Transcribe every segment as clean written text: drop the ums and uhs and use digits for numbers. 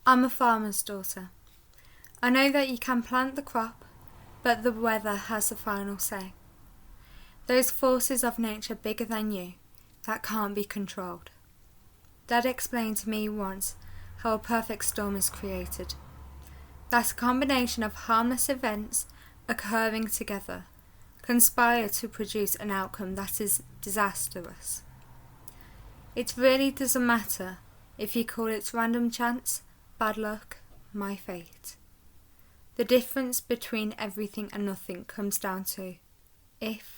I'm a farmer's daughter. I know that you can plant the crop, but the weather has the final say. Those forces of nature bigger than you that can't be controlled. Dad explained to me once how a perfect storm is created. That a combination of harmless events occurring together conspire to produce an outcome that is disastrous. It really doesn't matter if you call it random chance, bad luck, my fate. The difference between everything and nothing comes down to if.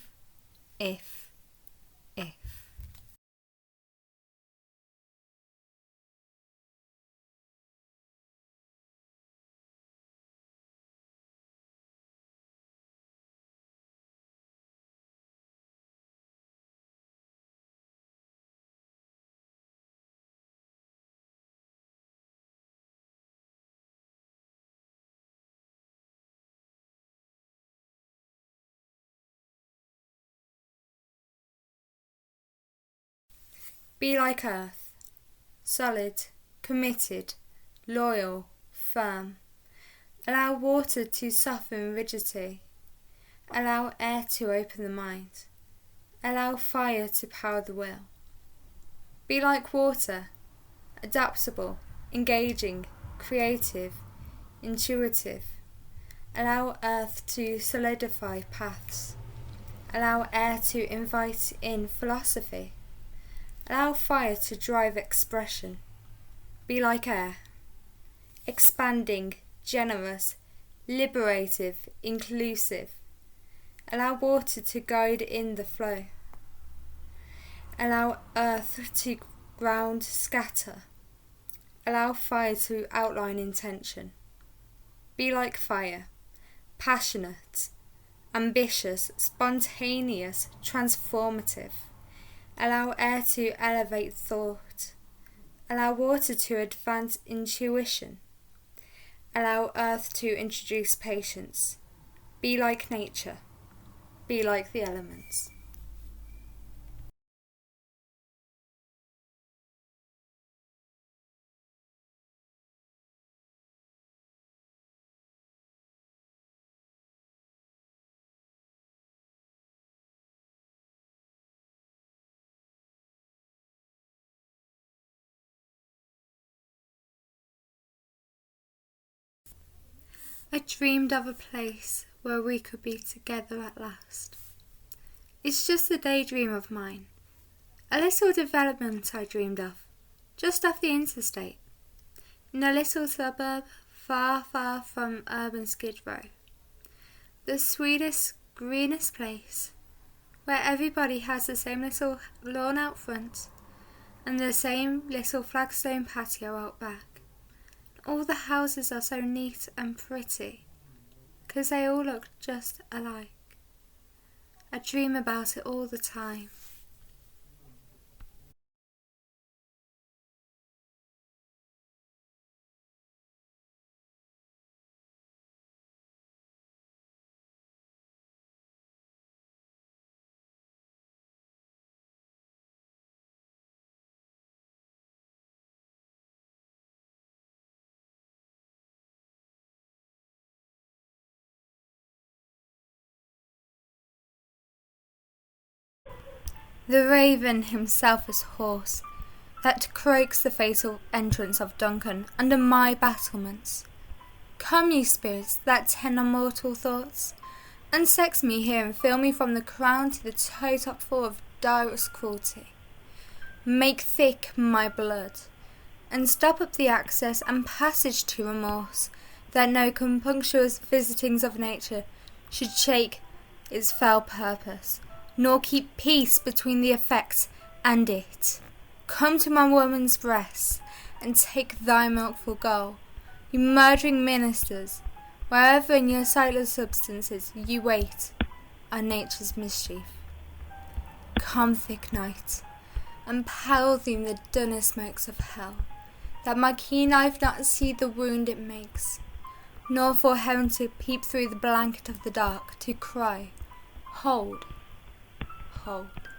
Be like earth, solid, committed, loyal, firm. Allow water to soften rigidity. Allow air to open the mind. Allow fire to power the will. Be like water, adaptable, engaging, creative, intuitive. Allow earth to solidify paths. Allow air to invite in philosophy. Allow fire to drive expression. Be like air, expanding, generous, liberative, inclusive. Allow water to guide in the flow. Allow earth to ground, scatter. Allow fire to outline intention. Be like fire, passionate, ambitious, spontaneous, transformative. Allow air to elevate thought. Allow water to advance intuition. Allow earth to introduce patience. Be like nature. Be like the elements. I dreamed of a place where we could be together at last. It's just a daydream of mine, a little development I dreamed of, just off the interstate, in a little suburb far, far from urban Skid Row. The sweetest, greenest place, where everybody has the same little lawn out front, and the same little flagstone patio out back. All the houses are so neat and pretty, 'cause they all look just alike. I dream about it all the time. The raven himself is hoarse, that croaks the fatal entrance of Duncan under my battlements. Come, ye spirits that tend on mortal thoughts, unsex me here and fill me from the crown to the toe top full of direst cruelty. Make thick my blood, and stop up the access and passage to remorse, that no compunctious visitings of nature should shake its fell purpose, nor keep peace between the effects and it. Come to my woman's breast, and take thy milk for goal, you murdering ministers, wherever in your sightless substances you wait on nature's mischief. Come, thick night, and pall thee in the dunner smokes of hell, that my keen eye not see the wound it makes, nor for heaven to peep through the blanket of the dark to cry, Hold, hold.